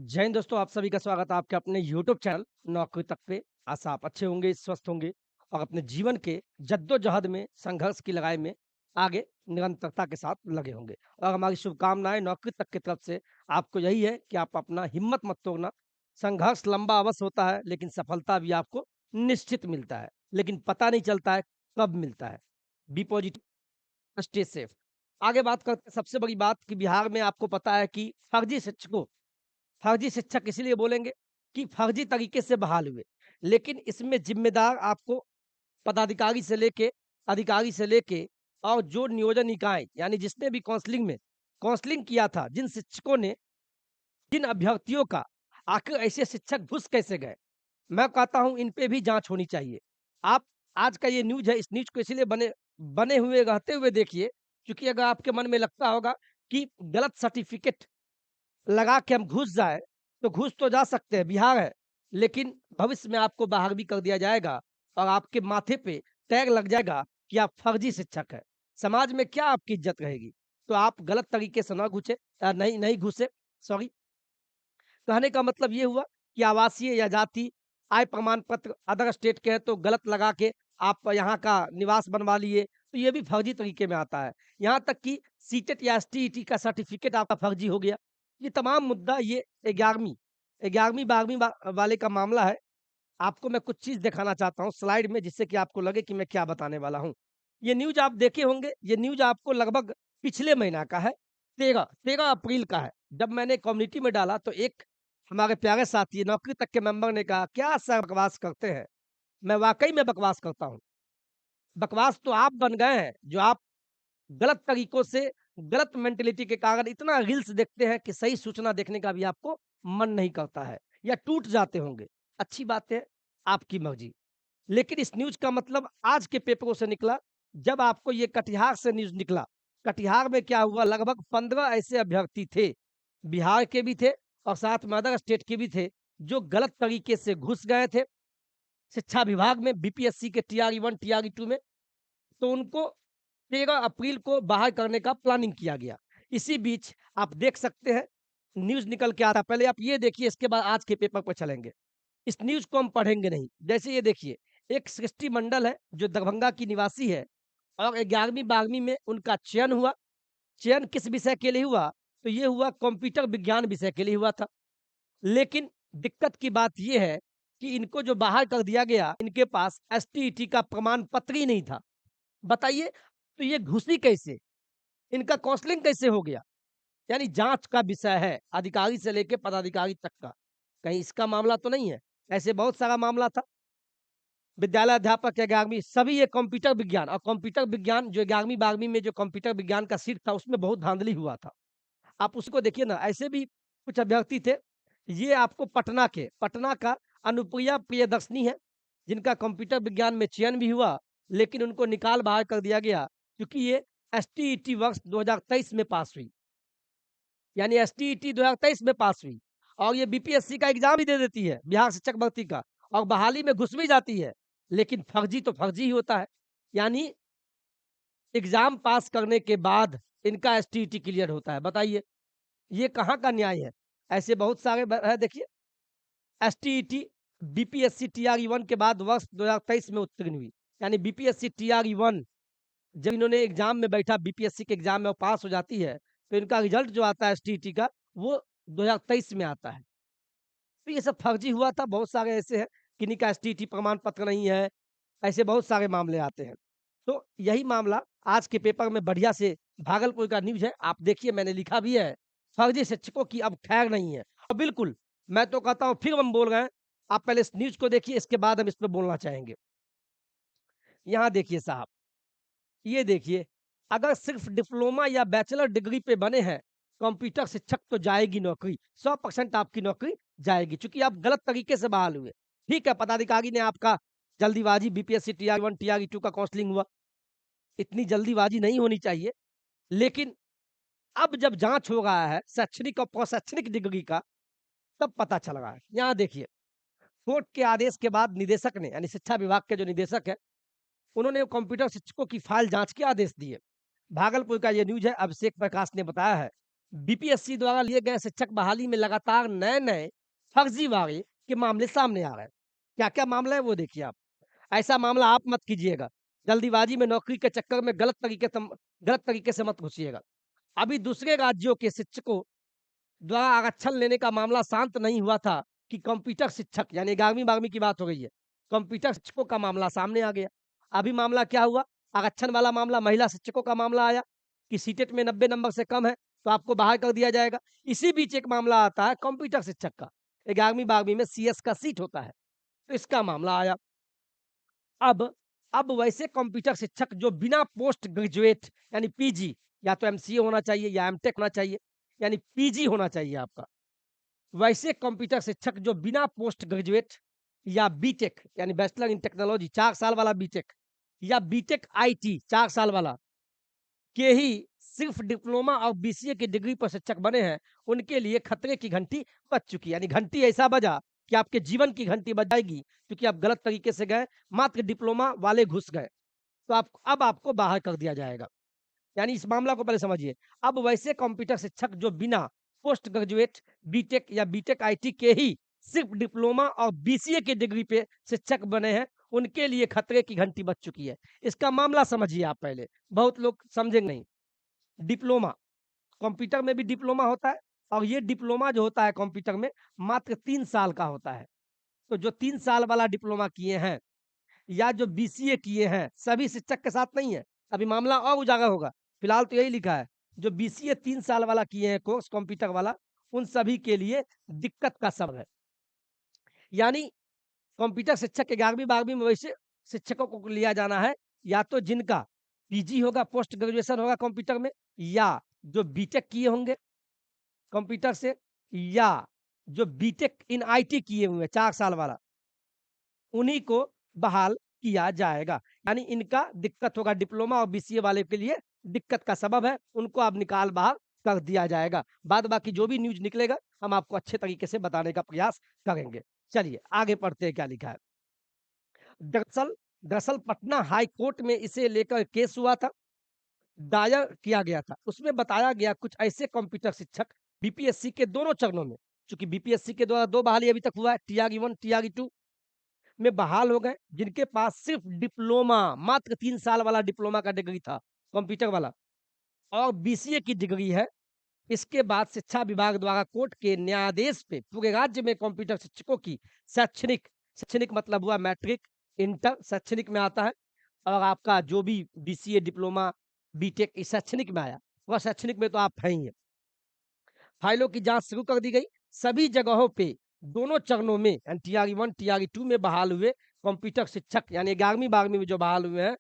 जय हिंद दोस्तों, आप सभी का स्वागत है आपके अपने यूट्यूब चैनल नौकरी तक पे। आशा आप अच्छे होंगे, स्वस्थ होंगे और अपने जीवन के जद्दोजहद में, संघर्ष की लड़ाई में आगे निरंतरता के साथ लगे होंगे। और हमारी शुभकामनाएँ नौकरी तक की तरफ से आपको यही है कि आप अपना हिम्मत मत तोड़ना। संघर्ष लंबा अवश्य होता है, लेकिन सफलता भी आपको निश्चित मिलता है, लेकिन पता नहीं चलता है कब मिलता है। Be positive, stay safe. आगे बात करते हैं सबसे बड़ी बात कि बिहार में आपको पता है कि फर्जी शिक्षक इसीलिए बोलेंगे कि फर्जी तरीके से बहाल हुए। लेकिन इसमें ज़िम्मेदार आपको पदाधिकारी से लेके अधिकारी से लेके और जो नियोजन इकाई यानी जिसने भी काउंसलिंग किया था, जिन शिक्षकों ने, जिन अभ्यर्थियों का आखिर ऐसे शिक्षक घुस कैसे गए? मैं कहता हूँ इन पे भी जाँच होनी चाहिए। आप आज का ये न्यूज़ है, इस न्यूज़ को इसीलिए बने बने हुए रहते हुए देखिए, क्योंकि अगर आपके मन में लगता होगा कि गलत सर्टिफ़िकेट लगा के हम घुस जाएँ, तो घुस तो जा सकते हैं, बिहार है, लेकिन भविष्य में आपको बाहर भी कर दिया जाएगा और आपके माथे पे टैग लग जाएगा कि आप फर्जी शिक्षक हैं। समाज में क्या आपकी इज़्ज़त रहेगी? तो आप गलत तरीके से ना नहीं नहीं घुसे, सॉरी। कहने का मतलब ये हुआ कि आवासीय या जाति, आय प्रमाण पत्र अदर स्टेट के हैं तो गलत लगा के आप यहाँ का निवास बनवा लिए, तो ये भी फर्जी तरीके में आता है। यहाँ तक कि सीटेट या एसटीईटी का सर्टिफ़िकेट आपका फर्जी हो गया। ये तमाम मुद्दा ये 11वीं 12वीं वाले का मामला है। आपको मैं कुछ चीज़ दिखाना चाहता हूँ स्लाइड में जिससे कि आपको लगे कि मैं क्या बताने वाला हूँ। ये न्यूज़ आप देखे होंगे, ये न्यूज़ आपको लगभग पिछले महीना का है, 13 अप्रैल का है। जब मैंने कम्युनिटी में डाला तो एक हमारे प्यारे साथी नौकरी तक के मेंबर ने कहा, "क्या सर बकवास करते हैं?" मैं वाक़ई में बकवास करता हूँ। बकवास तो आप बन गए हैं, जो आप गलत तरीकों से, गलत मेंटालिटी के कारण इतना रील्स देखते हैं कि सही सूचना देखने का भी आपको मन नहीं करता है या टूट जाते होंगे। अच्छी बात है, आपकी मर्ज़ी। लेकिन इस न्यूज़ का मतलब आज के पेपरों से निकला, जब आपको ये कटिहार से न्यूज़ निकला। कटिहार में क्या हुआ लगभग 15 ऐसे अभ्यर्थी थे, बिहार के भी थे और साथ में अदर स्टेट के भी थे, जो गलत तरीके से घुस गए थे शिक्षा विभाग में बीपीएससी के टीआरई 1, टीआरई 2 में। तो उनको 13 अप्रैल को बाहर करने का प्लानिंग किया गया। इसी बीच आप देख सकते हैं, न्यूज़ निकल के आ रहा है। पहले आप ये देखिए, इसके बाद आज के पेपर पर चलेंगे। इस न्यूज़ को हम पढ़ेंगे नहीं। जैसे ये देखिए, एक सृष्टि मंडल है जो दरभंगा की निवासी है और 11वीं 12वीं में उनका चयन हुआ। चयन किस विषय के लिए हुआ? तो ये हुआ कंप्यूटर विज्ञान विषय के लिए हुआ था। लेकिन दिक्कत की बात ये है कि इनको जो बाहर कर दिया गया, इनके पास एसटीईटी का प्रमाण पत्र ही नहीं था। बताइए, तो ये घुसी कैसे? इनका काउंसलिंग कैसे हो गया? यानी जाँच का विषय है, अधिकारी से लेके पदाधिकारी तक का। कहीं इसका मामला तो नहीं है? ऐसे बहुत सारा मामला था। विद्यालय अध्यापक 11वीं सभी ये कंप्यूटर विज्ञान और कंप्यूटर विज्ञान जो 11वीं 12वीं में जो कंप्यूटर विज्ञान का सीट था, उसमें बहुत धांधली हुआ था। आप उसको देखिए ना, ऐसे भी कुछ अभ्यर्थी थे। ये आपको पटना का अनुप्रिया प्रियदर्शनी है, जिनका कंप्यूटर विज्ञान में चयन भी हुआ, लेकिन उनको निकाल बाहर कर दिया गया क्योंकि ये एसटीईटी वर्ष 2023 में पास हुई। यानी एसटीईटी 2023 में पास हुई और ये बीपीएससी का एग्ज़ाम ही दे देती है, बिहार शिक्षक भर्ती का, और बहाली में घुस भी जाती है। लेकिन फर्जी तो फर्जी ही होता है। यानी एग्ज़ाम पास करने के बाद इनका एसटीईटी क्लियर होता है। बताइए, ये कहाँ का न्याय है? ऐसे बहुत सारे है देखिए। एसटीईटी बीपीएससी टीआरई 1 के बाद वर्ष 2023 में उत्तीर्ण हुई। यानी बीपीएससी टीआरई 1 जब इन्होंने एग्ज़ाम में बैठा, बीपीएससी के एग्ज़ाम में वो पास हो जाती है, तो इनका रिज़ल्ट जो आता है एसटीईटी का, वो 2023 में आता है। तो ये सब फर्जी हुआ था, बहुत सारे ऐसे हैं, किन्हीं का एसटीईटी प्रमाण पत्र नहीं है, ऐसे बहुत सारे मामले आते हैं। तो यही मामला आज के पेपर में बढ़िया से भागलपुर का न्यूज़ है, आप देखिए मैंने लिखा भी है, फर्जी शिक्षकों की अब खैर नहीं है। और बिल्कुल, मैं तो कहता हूँ फिर हम बोल रहे हैं, आप पहले इस न्यूज़ को देखिए, इसके बाद हम इस पे बोलना चाहेंगे। यहाँ देखिए साहब, ये देखिए, अगर सिर्फ़ डिप्लोमा या बैचलर डिग्री पे बने हैं, कंप्यूटर शिक्षक तो जाएगी नौकरी, 100% आपकी नौकरी जाएगी, चूँकि आप गलत तरीके से बहाल हुए। ठीक है, पदाधिकारी ने आपका जल्दीबाज़ी बीपीएससी टीआर 1, टीआर 2 का काउंसलिंग हुआ, इतनी जल्दीबाज़ी नहीं होनी चाहिए। लेकिन अब जब जाँच हो रहा है शैक्षणिक और प्रशैक्षणिक डिग्री का, तब पता चल रहा है। यहाँ देखिए, कोर्ट के आदेश के बाद निदेशक ने, यानी शिक्षा विभाग के जो निदेशक हैं, उन्होंने कंप्यूटर शिक्षकों की फाइल जाँच के आदेश दिए। भागलपुर का ये न्यूज़ है, अभिषेक प्रकाश ने बताया है। बीपीएससी द्वारा लिए गए शिक्षक बहाली में लगातार नए-नए फर्जीवाड़े के मामले सामने आ रहे हैं। क्या-क्या मामला है वो देखिए आप। ऐसा मामला आप मत कीजिएगा। जल्दीबाजी में नौकरी के चक्कर में गलत तरीके से मत घुसिएगा। अभी दूसरे राज्यों के शिक्षकों द्वारा आरक्षण लेने का मामला शांत नहीं हुआ था कि कंप्यूटर शिक्षक यानी 11वीं-12वीं की बात हो रही है। कंप्यूटर शिक्षकों का मामला सामने आ गया। अभी मामला क्या हुआ? आरक्षण वाला मामला महिला शिक्षकों का मामला आया कि सीटेट में 90 नंबर से कम है तो आपको बाहर कर दिया जाएगा। इसी बीच एक मामला आता है कंप्यूटर शिक्षक का। 11वीं-12वीं में सीएस का सीट होता है, तो इसका मामला आया। अब अब वैसे कंप्यूटर शिक्षक जो बिना पोस्ट ग्रेजुएट यानी पीजी या तो एमसीए होना चाहिए या एमटेक होना चाहिए, यानी पीजी होना चाहिए आपका। वैसे कंप्यूटर शिक्षक जो बिना पोस्ट ग्रेजुएट या बीटेक यानी बैचलर इन टेक्नोलॉजी 4 साल वाला बीटेक या बीटेक आईटी 4 साल वाला के ही सिर्फ डिप्लोमा और बीसीए की डिग्री पर शिक्षक बने हैं, उनके लिए खतरे की घंटी बज चुकी है। यानी घंटी ऐसा बजा कि आपके जीवन की घंटी बज जाएगी, क्योंकि आप गलत तरीके से गए, मात्र डिप्लोमा वाले घुस गए। तो आप अब आपको बाहर कर दिया जाएगा। यानी इस मामला को पहले समझिए। अब वैसे कंप्यूटर शिक्षक जो बिना पोस्ट ग्रेजुएट, बीटेक या बीटेक आईटी के ही सिर्फ डिप्लोमा और बीसीए की डिग्री पे शिक्षक बने हैं, उनके लिए खतरे की घंटी बज चुकी है। इसका मामला समझिए आप पहले, बहुत लोग समझेंगे नहीं। डिप्लोमा, कंप्यूटर में भी डिप्लोमा होता है और ये डिप्लोमा जो होता है कंप्यूटर में मात्र 3 साल का होता है। तो जो 3 साल वाला डिप्लोमा किए हैं या जो बीसीए किए हैं, सभी शिक्षक के साथ नहीं है। अभी मामला और उजागर होगा। फिलहाल तो यही लिखा है, जो बीसीए 3 साल वाला किए हैं कोर्स कंप्यूटर वाला, उन सभी के लिए दिक्कत का सबब है। यानी कंप्यूटर शिक्षक 11वीं-12वीं में वैसे शिक्षकों को लिया जाना है, या तो जिनका पीजी होगा, पोस्ट ग्रेजुएशन होगा कंप्यूटर में, या जो बीटेक किए होंगे कंप्यूटर से, या जो बीटेक इन आईटी किए हुए हैं 4 साल वाला, उन्हीं को बहाल किया जाएगा। यानी इनका दिक्कत होगा, डिप्लोमा और बीसीए वाले के लिए दिक्कत का सबब है, उनको अब निकाल बाहर कर दिया जाएगा। बाद बाकी जो भी न्यूज़ निकलेगा, हम आपको अच्छे तरीके से बताने का प्रयास करेंगे। चलिए आगे पढ़ते हैं क्या लिखा है। दरअसल दरअसल पटना हाई कोर्ट में इसे लेकर केस हुआ था, दायर किया गया था। उसमें बताया गया कुछ ऐसे कंप्यूटर शिक्षक बीपीएससी के दोनों चरणों में, चूँकि बीपीएससी के द्वारा 2 बहाली अभी तक हुआ है, टीआरई 1, टीआरई 2 में बहाल हो गए, जिनके पास सिर्फ डिप्लोमा, मात्र 3 साल वाला डिप्लोमा का डिग्री था, कंप्यूटर वाला, और बीसीए की डिग्री है। इसके बाद शिक्षा विभाग द्वारा कोर्ट के न्यायादेश पे पूरे राज्य में कंप्यूटर शिक्षकों की शैक्षणिक शैक्षणिक मतलब हुआ मैट्रिक, इंटर शैक्षणिक में आता है, और आपका जो भी बीसीए, डिप्लोमा, बीटेक इस शैक्षणिक में आया, वह शैक्षणिक में तो आप हैं ही हैं। फाइलों की जाँच शुरू कर दी गई। सभी जगहों पे दोनों चरणों में यानी टीआरई 1, टीआरई 2 में बहाल हुए कंप्यूटर शिक्षक यानी 11वीं-12वीं में जो बहाल हुए हैं,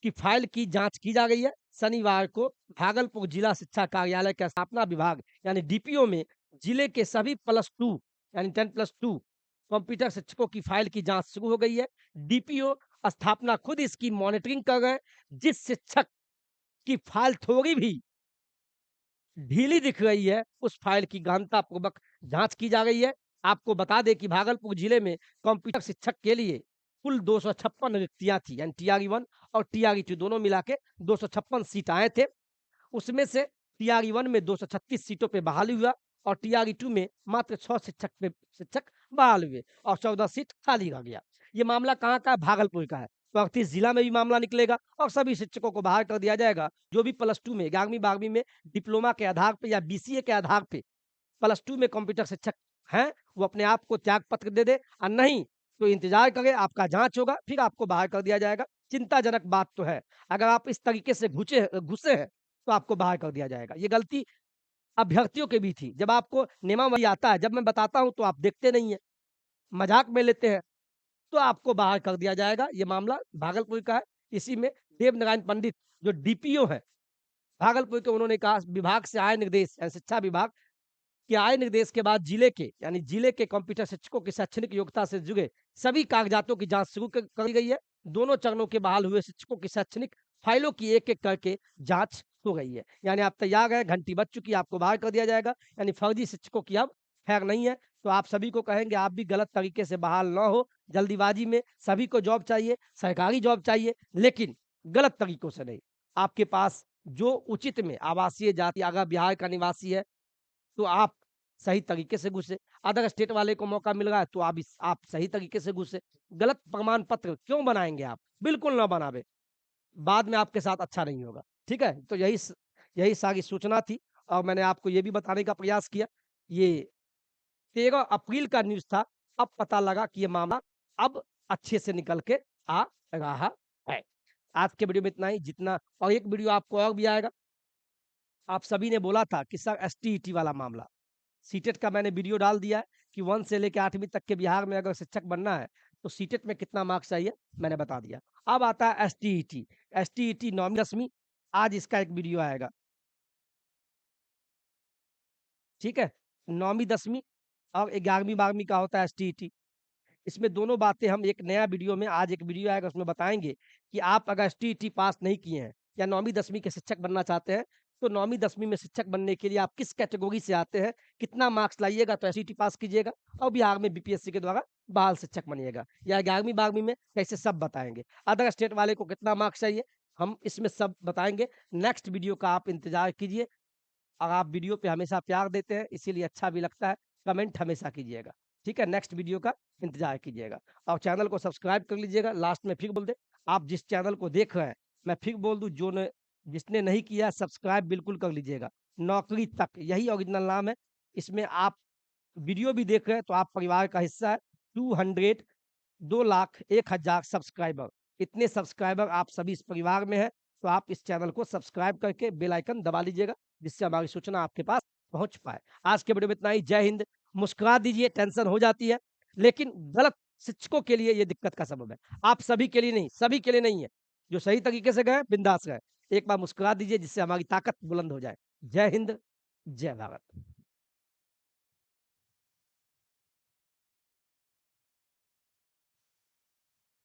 की फाइल की जाँच की जा रही है। शनिवार को भागलपुर जिला शिक्षा कार्यालय के स्थापना विभाग यानी डीपीओ में जिले के सभी +2 यानी 10+2 कंप्यूटर शिक्षकों की फाइल की जाँच शुरू हो गई है। डीपीओ स्थापना खुद इसकी मॉनिटरिंग कर रहे हैं। जिस शिक्षक की फाइल थोड़ी भी ढीली दिख रही है, उस फाइल की गहनतापूर्वक जाँच की जा रही है। आपको बता दें कि भागलपुर जिले में कंप्यूटर शिक्षक के लिए कुल 256 रिक्तियाँ थी, यानी टीआरई 1 और टीआरई 2 दोनों मिला के 256 सीट आए थे। उसमें से टीआरई 1 में 236 सीटों पे बहाली हुआ और टीआरई 2 में मात्र 6 शिक्षक बहाल हुए और 14 सीट खाली रह गया। ये मामला कहाँ का है? भागलपुर का है। तो 38 जिला में भी मामला निकलेगा और सभी शिक्षकों को बहाल कर दिया जाएगा। जो भी +2 में 11वीं-12वीं में डिप्लोमा के आधार पे या बीसीए के आधार पे +2 में कंप्यूटर शिक्षक हैं, वो अपने आप को त्याग पत्र दे दे, और नहीं तो इंतज़ार करें, आपका जाँच होगा, फिर आपको बाहर कर दिया जाएगा। चिंताजनक बात तो है। अगर आप इस तरीके से घुसे हैं, तो आपको बाहर कर दिया जाएगा। ये गलती अभ्यर्थियों की भी थी। जब आपको नियमावली आता है, जब मैं बताता हूँ तो आप देखते नहीं हैं, मज़ाक में लेते हैं, तो आपको बाहर कर दिया जाएगा। ये मामला भागलपुर का है। इसी में देवनारायण पंडित जो डीपीओ हैं भागलपुर के, उन्होंने कहा विभाग से आए निर्देश शिक्षा विभाग के आय निर्देश के बाद जिले के यानी जिले के कंप्यूटर शिक्षकों की शैक्षणिक योग्यता से जुड़े सभी कागजातों की जांच शुरू कर दी गई है। दोनों चरणों के बहाल हुए शिक्षकों की शैक्षणिक फाइलों की एक-एक करके जांच हो गई है। यानी आप तैयार हैं, घंटी बज चुकी है, आपको बाहर कर दिया जाएगा। यानी फर्जी शिक्षकों की अब खैर नहीं है। तो आप सभी को कहेंगे आप भी गलत तरीके से बहाल ना हो, जल्दीबाजी में। सभी को जॉब चाहिए, सरकारी जॉब चाहिए, लेकिन गलत तरीकों से नहीं। आपके पास जो उचित में आवासीय जाति अगर बिहार का निवासी है तो आप सही तरीके से घुसे, अदर स्टेट वाले को मौका मिल रहा है तो आप सही तरीके से घुसे। गलत प्रमाण पत्र क्यों बनाएँगे आप? बिल्कुल ना बनावें, बाद में आपके साथ अच्छा नहीं होगा, ठीक है? तो यही सारी सूचना थी और मैंने आपको ये भी बताने का प्रयास किया, ये 13 अप्रैल का न्यूज़ था, अब पता लगा कि ये मामला अब अच्छे से निकल के आ रहा है। आज के वीडियो में इतना ही, जितना और एक वीडियो आपको और भी आएगा। आप सभी ने बोला था कि सर एसटीईटी वाला मामला, सीटेट का मैंने वीडियो डाल दिया है कि 1 से लेके 8वीं तक के बिहार में अगर शिक्षक बनना है, तो सीटेट में कितना मार्क्स चाहिए, मैंने बता दिया। अब आता है एसटीईटी, एसटीईटी 9वीं 10वीं, आज इसका एक वीडियो आएगा। ठीक है? 9वीं 10वीं और 11वीं 12वीं का होता है एसटीईटी। इसमें दोनों बातें हम एक नया वीडियो में आज एक वीडियो आएगा उसमें बताएँगे कि आप अगर एसटीईटी पास नहीं किए हैं या 9वीं 10वीं के शिक्षक बनना चाहते हैं, तो 9वीं 10वीं में शिक्षक बनने के लिए आप किस कैटेगरी से आते हैं, कितना मार्क्स लाइएगा तो एसटीईटी पास कीजिएगा और बिहार में बीपीएससी के द्वारा बाल शिक्षक बनिएगा या 11वीं 12वीं में कैसे सब बताएँगे। अदर स्टेट वाले को कितना मार्क्स चाहिए, हम इसमें सब बताएँगे। नेक्स्ट वीडियो का आप इंतज़ार कीजिए और आप वीडियो पे हमेशा प्यार देते हैं, इसीलिए अच्छा भी लगता है, कमेंट हमेशा कीजिएगा। ठीक है? नेक्स्ट वीडियो का इंतज़ार कीजिएगा और चैनल को सब्सक्राइब कर लीजिएगा। लास्ट में फिर बोल दें, आप जिस चैनल को देख रहे हैं, मैं फिर बोल दूँ जिसने नहीं किया है सब्सक्राइब बिल्कुल कर लीजिएगा। नौकरी तक यही ओरिजिनल नाम है। इसमें आप वीडियो भी देख रहे हैं तो आप परिवार का हिस्सा है। 200 2,01,000 सब्सक्राइबर, इतने सब्सक्राइबर आप सभी इस परिवार में हैं, तो आप इस चैनल को सब्सक्राइब करके बेल आइकन दबा लीजिएगा, जिससे हमारी सूचना आपके पास पहुँच पाए। आज के वीडियो में इतना ही। जय हिंद। मुस्कुरा दीजिए, टेंशन हो जाती है, लेकिन गलत शिक्षकों के लिए ये दिक्कत का सबब है। आप सभी के लिए नहीं, सभी के लिए नहीं है। जो सही तरीके से गए, बिंदास गए। एक बार मुस्कुरा दीजिए जिससे हमारी ताकत बुलंद हो जाए। जय हिंद, जय भारत।